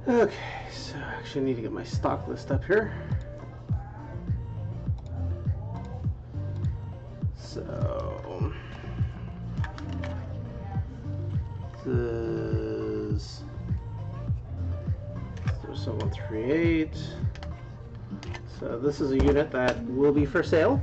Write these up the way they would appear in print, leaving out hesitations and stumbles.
Okay, so actually I need to get my stock list up here. So this is 07138. So this is a unit that will be for sale.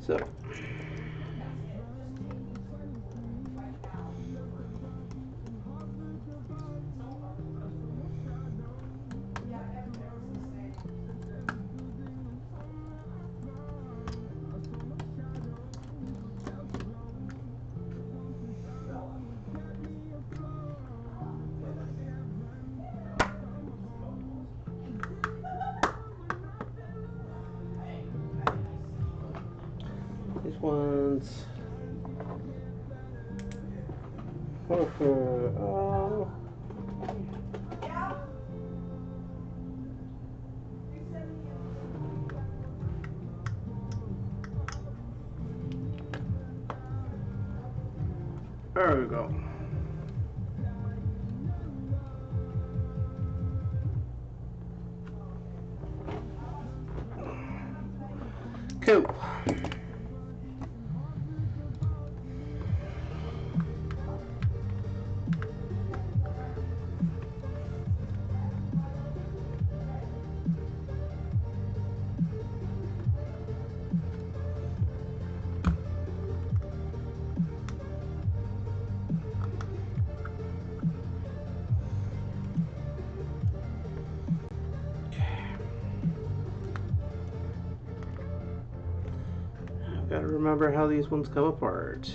So these ones there we go. Cool. Gotta remember how these ones come apart.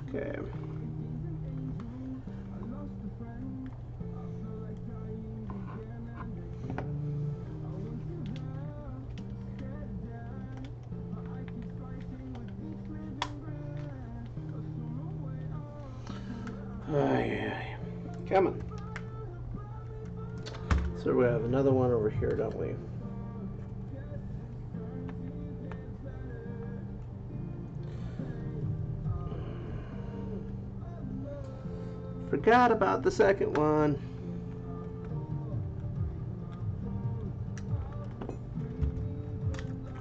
Okay. Come on. So we have another one over here, don't we? Forgot about the second one.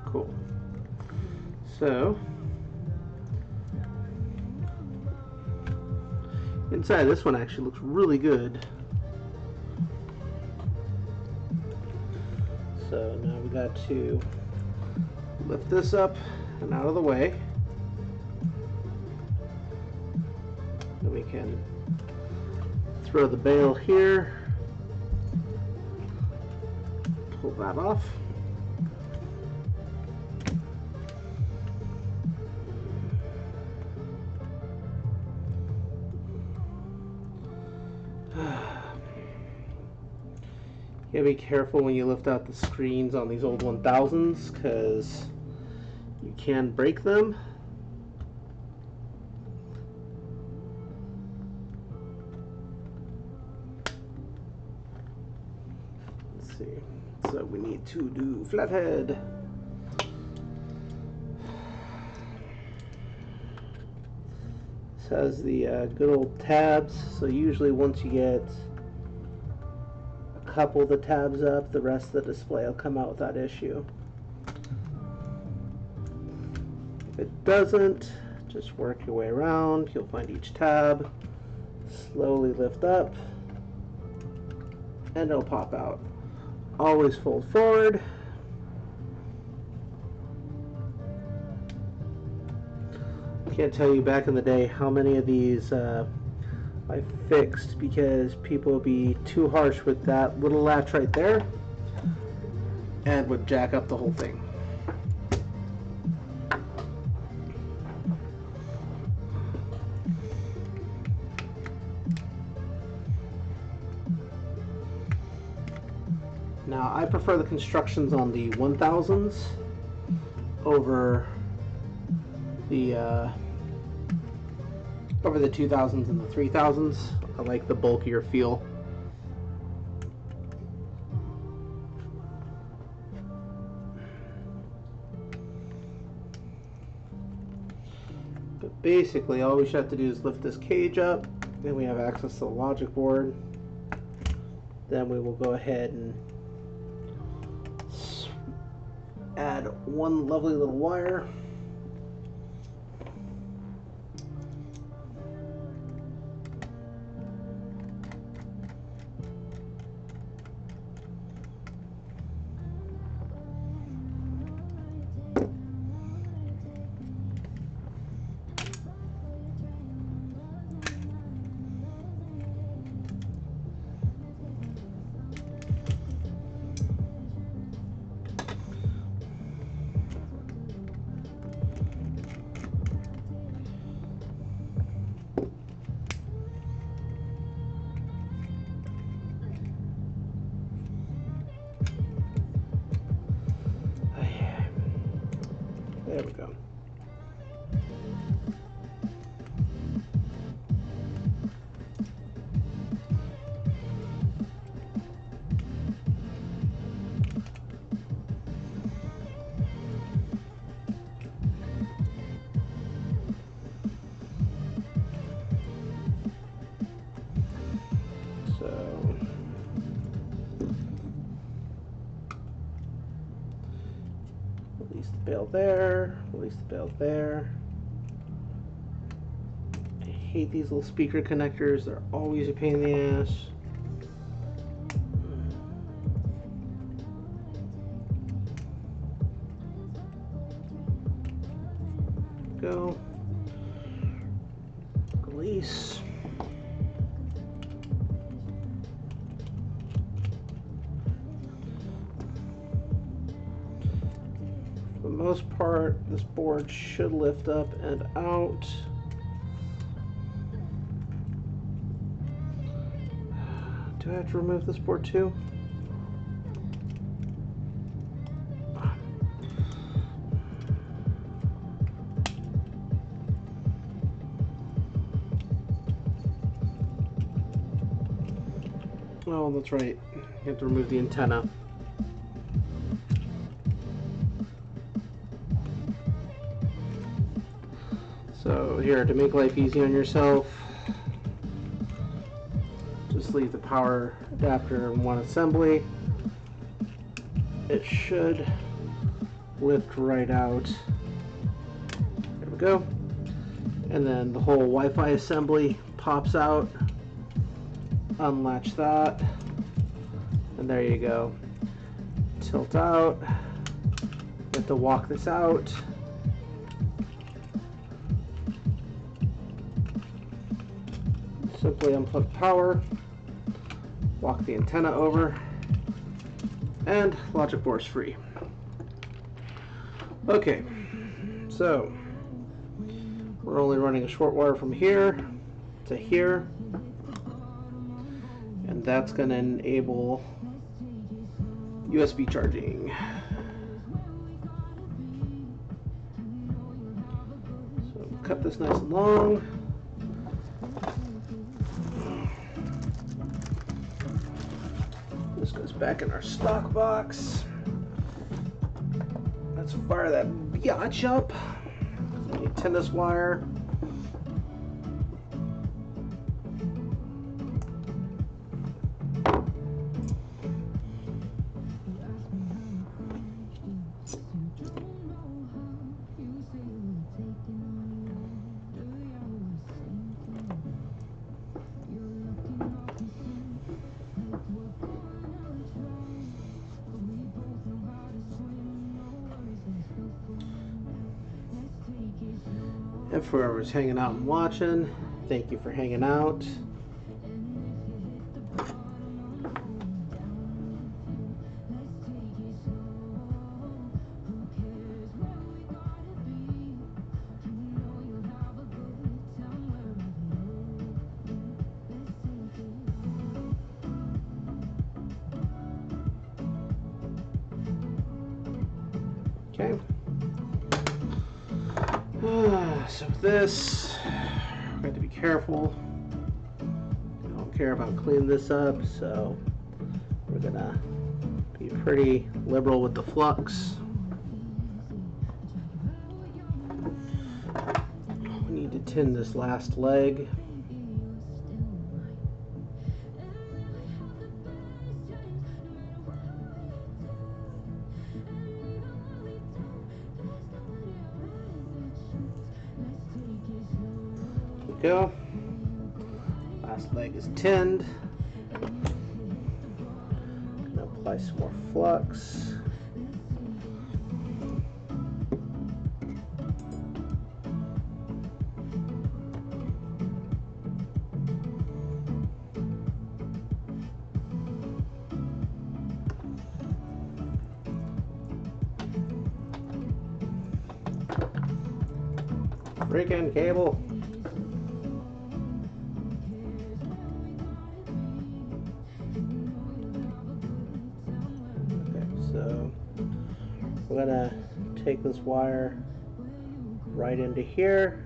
Cool. So inside this one actually looks really good. So now we got to lift this up and out of the way. Then we can throw the bail here, pull that off. You gotta be careful when you lift out the screens on these old 1000s because you can break them. Let's see. So we need to do flathead. This has the good old tabs. So usually once you get couple the tabs up, the rest of the display will come out without issue. If it doesn't, just work your way around. You'll find each tab, slowly lift up, and it'll pop out. Always fold forward. Can't tell you back in the day how many of these I fixed because people would be too harsh with that little latch right there and would jack up the whole thing. Now, I prefer the constructions on the 1000s over the 2000s and the 3000s. I like the bulkier feel. But basically, all we should have to do is lift this cage up. Then we have access to the logic board. Then we will go ahead and add one lovely little wire. There we go. Release the bail there, release the bail there. I hate these little speaker connectors, they're always a pain in the ass. Go. Release. For the most part, this board should lift up and out. Do I have to remove this board too? Oh, that's right. You have to remove the antenna. So here, to make life easy on yourself, just leave the power adapter in one assembly. It should lift right out. There we go. And then the whole Wi-Fi assembly pops out. Unlatch that, and there you go. Tilt out. You have to walk this out. Simply unplug power, walk the antenna over, and logic board's free. Okay, so we're only running a short wire from here to here. And that's going to enable USB charging. So cut this nice and long. This goes back in our stock box. Let's fire that biatch up. We need tennis wire. And for whoever's hanging out and watching, thank you for hanging out. Okay. So with this, we have to be careful. I don't care about cleaning this up, so we're gonna be pretty liberal with the flux. We need to tin this last leg. Go. Last leg is tinned. Gonna apply some more flux. Freaking cable. So we're gonna take this wire right into here.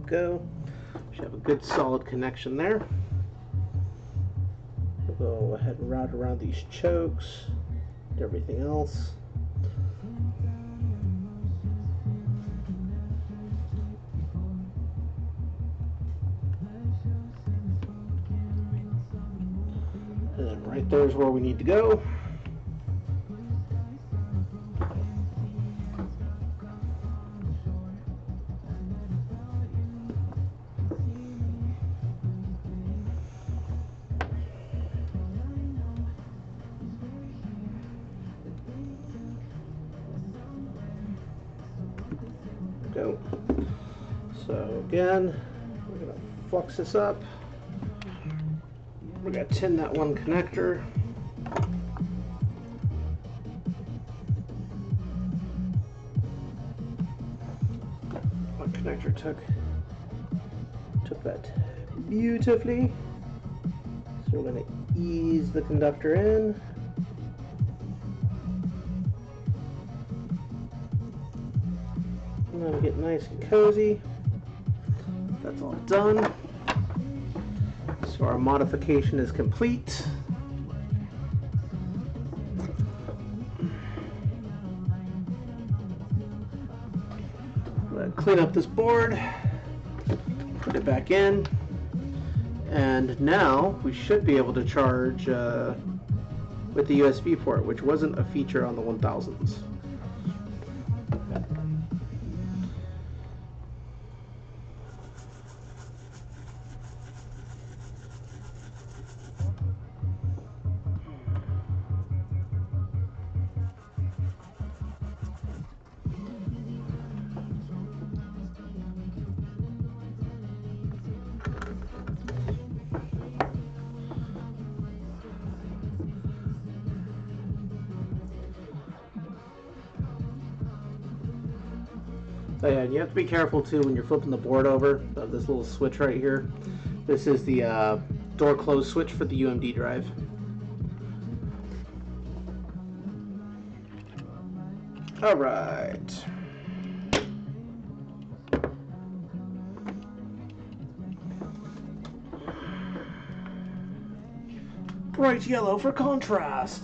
Go. Should have a good solid connection there. We'll go ahead and route around these chokes and everything else. And then right there is where we need to go. Go. So again, we're going to flux this up. We're going to tin that one connector. One connector took that beautifully. So we're going to ease the conductor in. And then we get nice and cozy. That's all done. So our modification is complete. I'm going to clean up this board, put it back in, and now we should be able to charge with the USB port, which wasn't a feature on the 1000s. Oh yeah, and you have to be careful too when you're flipping the board over. This little switch right here. This is the door close switch for the UMD drive. All right. Bright yellow for contrast.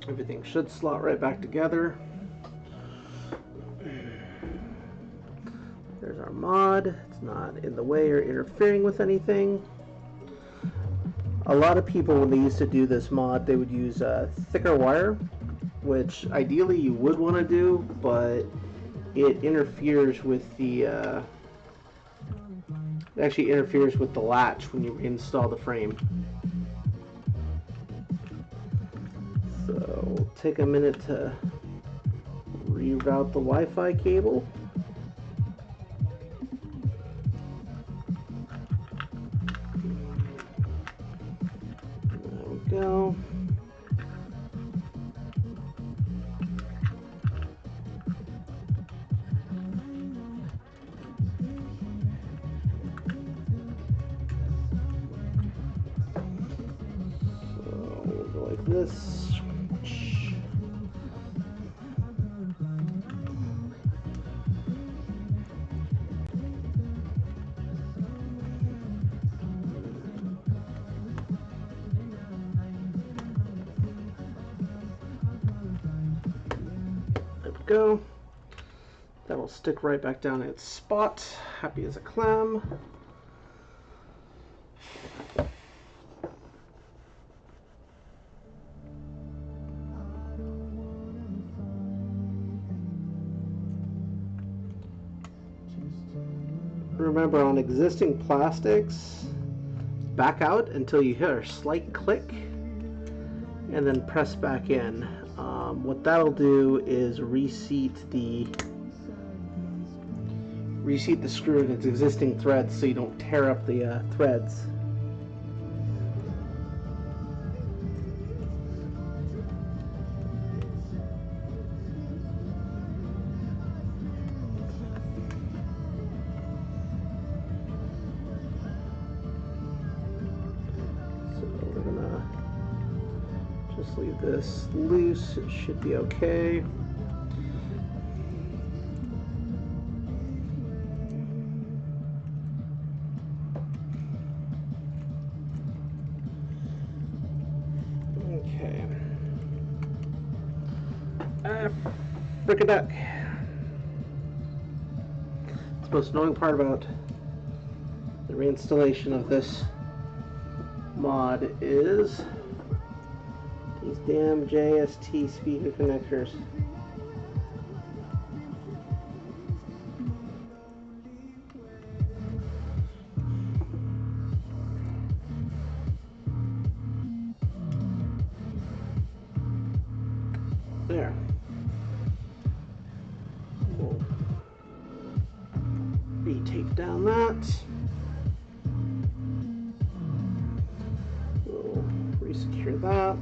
Everything should slot right back together. There's our mod. It's not in the way or interfering with anything. A lot of people, when they used to do this mod, they would use thicker wire, which ideally you would want to do, but it interferes with the it actually interferes with the latch when you install the frame. So we'll take a minute to reroute the Wi-Fi cable. There we go. So we'll go like this. There we go. That'll stick right back down in its spot. Happy as a clam. Remember, on existing plastics, back out until you hear a slight click and then press back in. What that'll do is reseat the screw in its existing threads so you don't tear up the threads. Just leave this loose, it should be okay. Okay. Frick-a-duck. The most annoying part about the reinstallation of this mod is these damn JST speaker connectors. There. We'll re-tape down that. We'll re-secure that.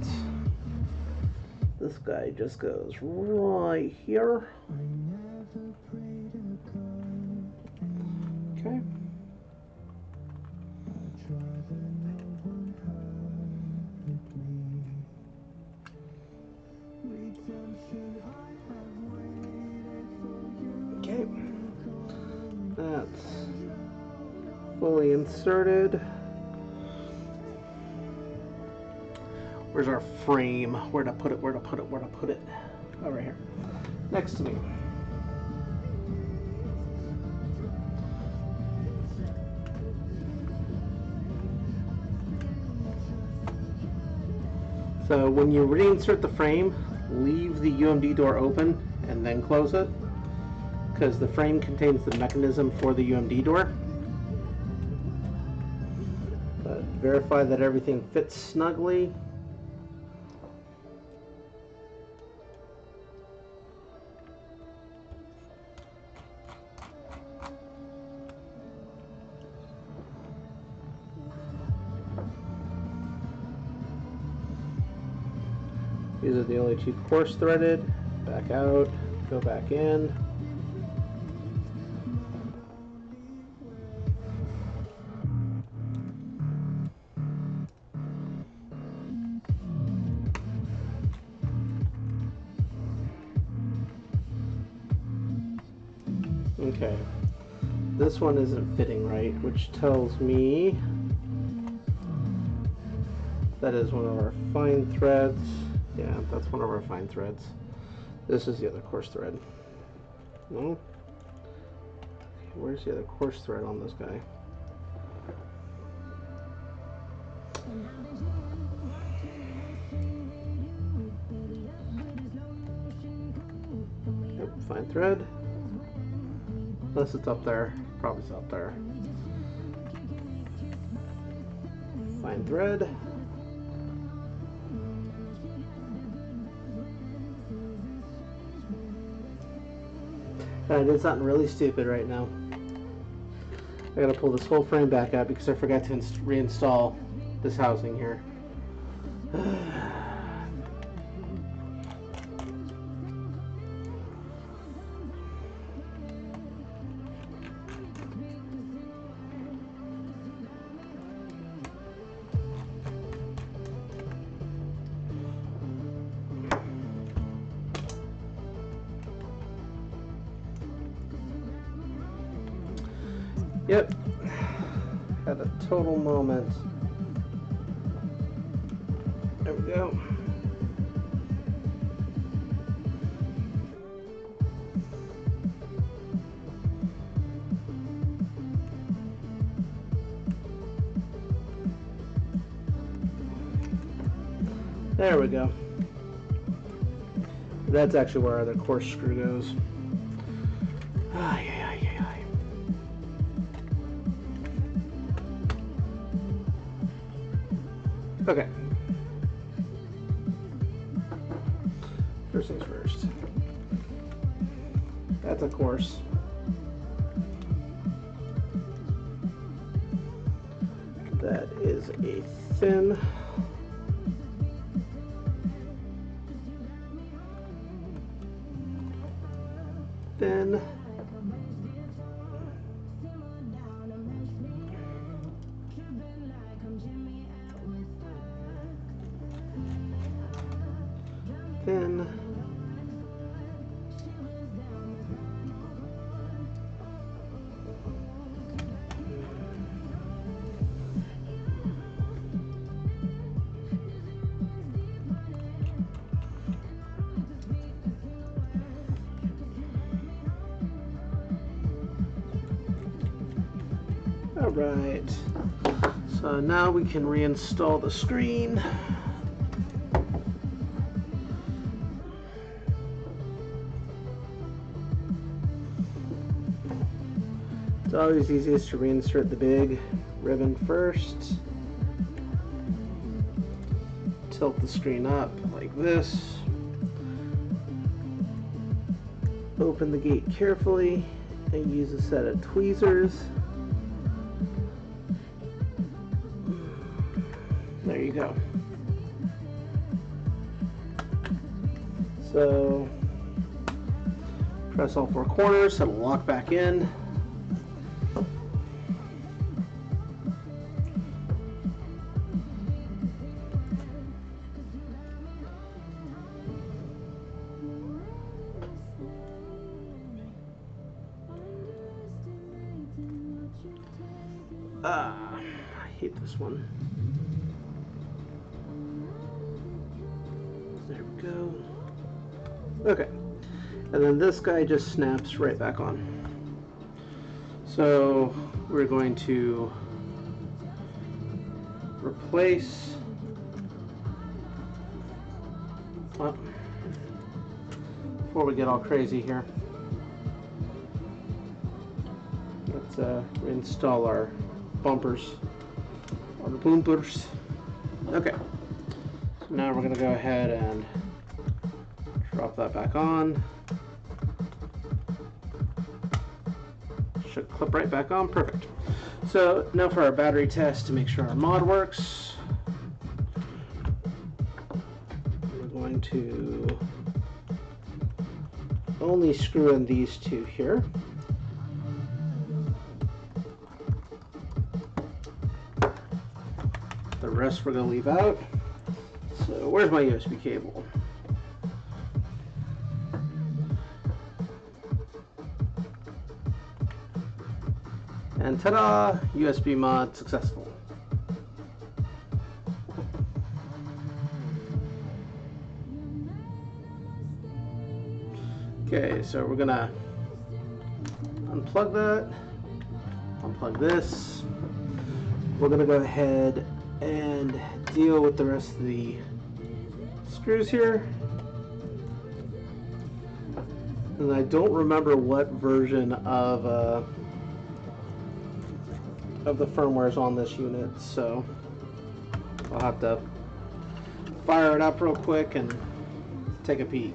This guy just goes right here. Okay. Okay. That's fully inserted. Where's our frame? Where to put it? Where to put it? Where to put it? Oh, right here. Next to me. So when you reinsert the frame, leave the UMD door open and then close it, because the frame contains the mechanism for the UMD door. But verify that everything fits snugly. These are the only two coarse threaded. Back out, go back in. Okay, this one isn't fitting right, which tells me that is one of our fine threads. Yeah, that's one of our fine threads. This is the other coarse thread. No? Where's the other coarse thread on this guy? Yep, fine thread. Unless it's up there. Probably it's up there. Fine thread. I did something really stupid right now. I gotta pull this whole frame back out because I forgot to reinstall this housing here. Yep, had a total moment. There we go. There we go. That's actually where the coarse screw goes. Okay. First things first. That's a coarse. That is a thin. Thin. Thin. All right. So now we can reinstall the screen. It's always easiest to reinsert the big ribbon first. Tilt the screen up like this. Open the gate carefully and use a set of tweezers. There you go. So press all four corners so it'll lock back in. I hate this one. There we go. Okay. And then this guy just snaps right back on. So we're going to replace. Before we get all crazy here, let's reinstall our bumpers, our boomers. Okay, so now we're going to go ahead and drop that back on. Should clip right back on. Perfect. So now for our battery test to make sure our mod works, we're going to only screw in these two here. The rest we're going to leave out. So where's my USB cable? And ta-da! USB mod successful. Okay, so we're gonna unplug that, unplug this. We're gonna go ahead and deal with the rest of the screws here. And I don't remember what version of the firmware is on this unit, so I'll have to fire it up real quick and take a peek.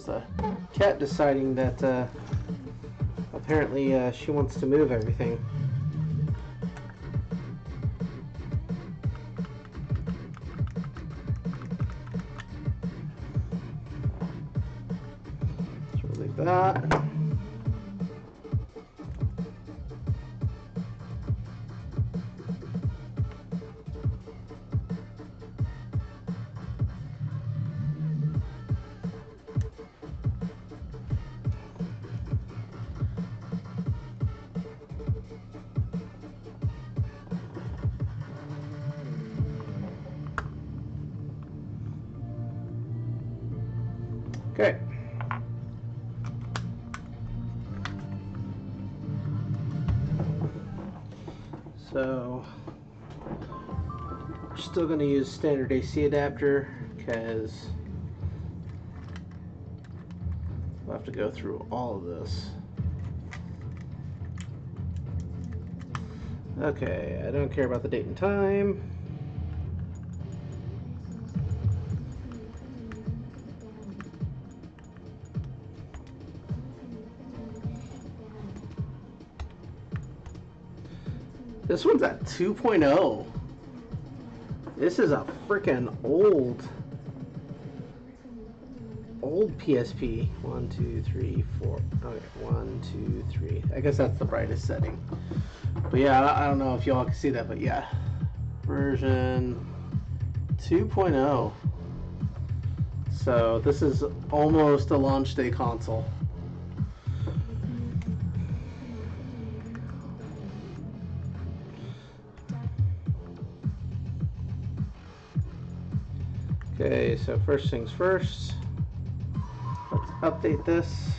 was the cat deciding that apparently she wants to move everything. So we'll leave that. Okay. So we're still going to use standard AC adapter because we'll have to go through all of this. Okay, I don't care about the date and time. This one's at 2.0. This is a freaking old PSP. 1, 2, 3, 4. Okay, 1, 2, 3. I guess that's the brightest setting. But yeah, I don't know if y'all can see that, but yeah. Version 2.0. So this is almost a launch day console. Okay, so first things first, let's update this.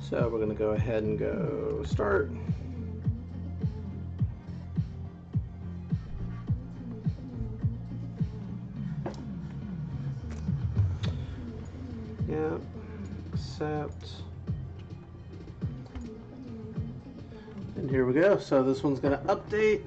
So we're going to go ahead and go start. Yeah, accept. And here we go. So this one's going to update.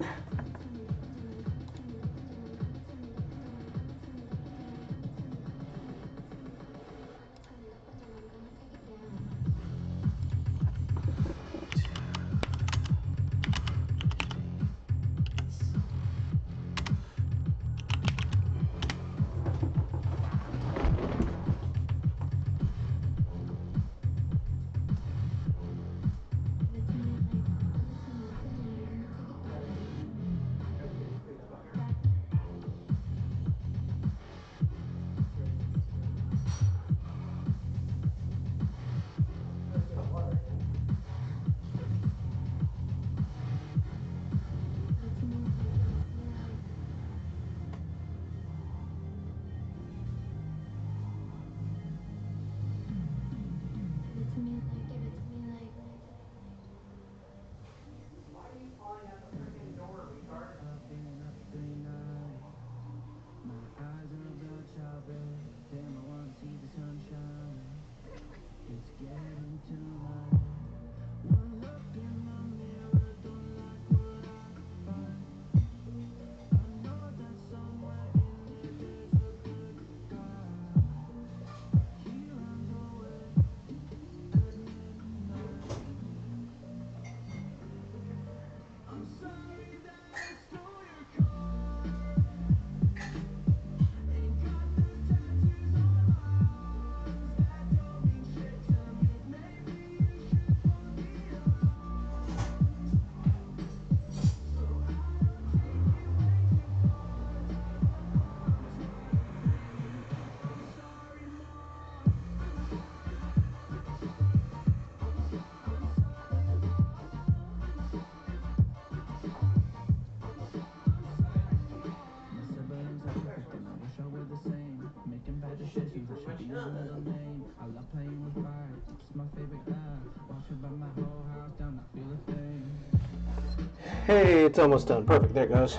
Hey, it's almost done. Perfect. There it goes.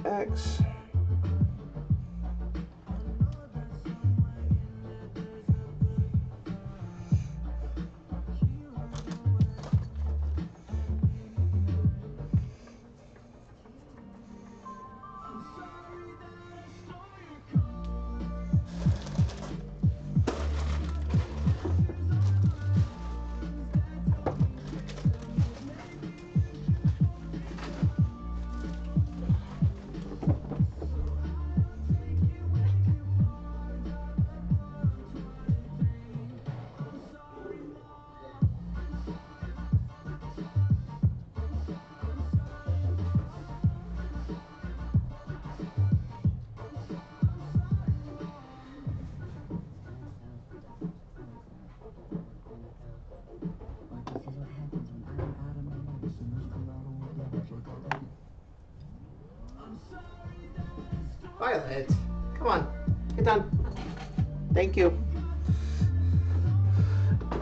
X. Violet, come on, get done. Thank you.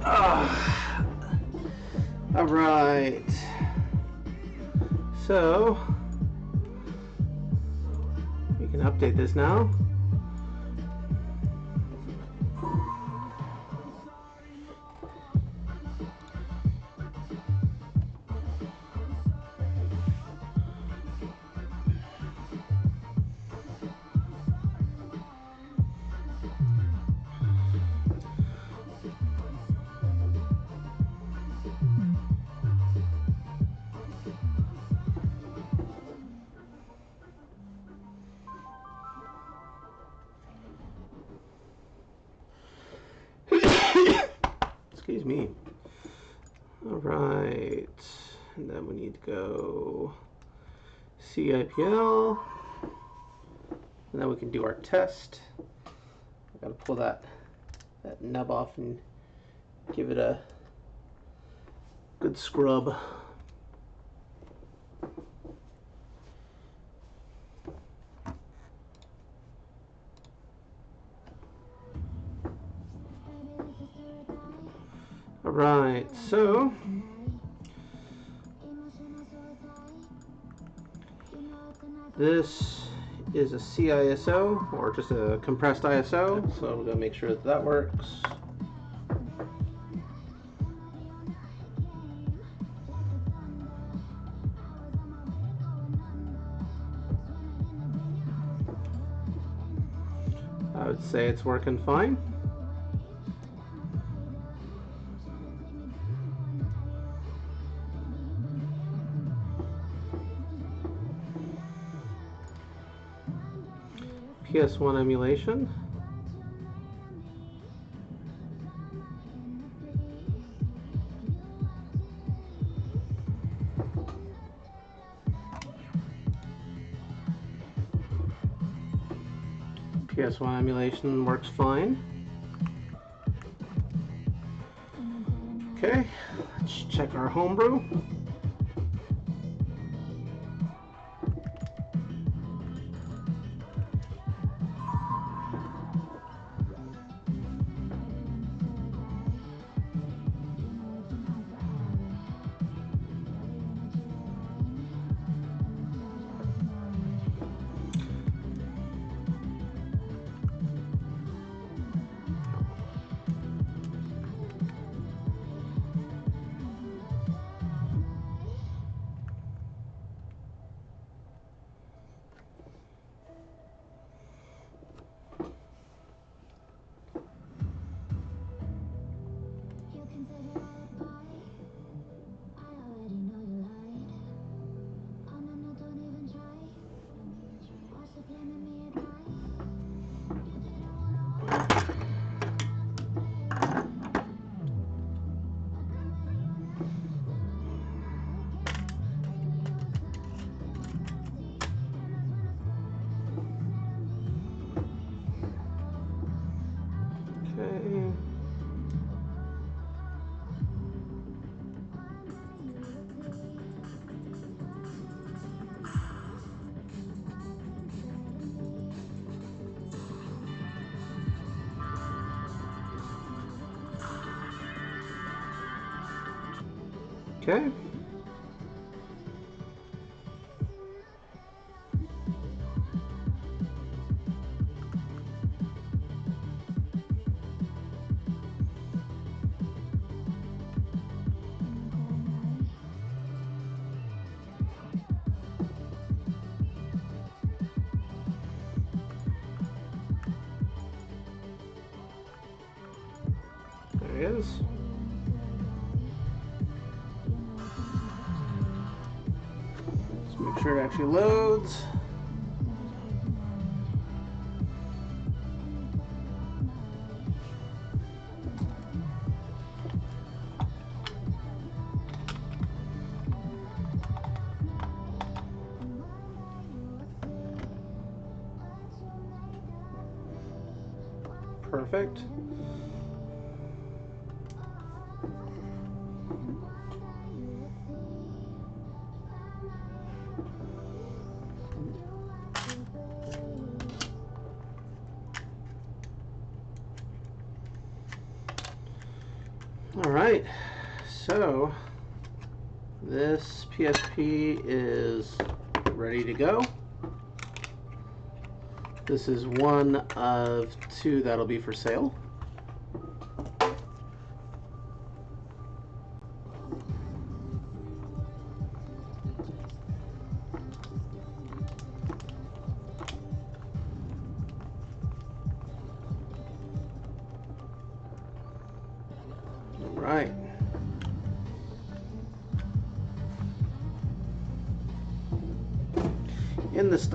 All right. So we can update this now. Excuse me. All right, and then we need to go CIPL, and then we can do our test. I gotta pull that nub off and give it a good scrub. All right, so this is a CISO, or just a compressed ISO, so we're gonna make sure that that works. I would say it's working fine. PS1 emulation. PS1 emulation works fine. Okay, let's check our homebrew. Okay. Okay. There he is. Let's make sure it actually loads. Perfect. All right, so this PSP is ready to go. This is one of two that'll be for sale. All right. In the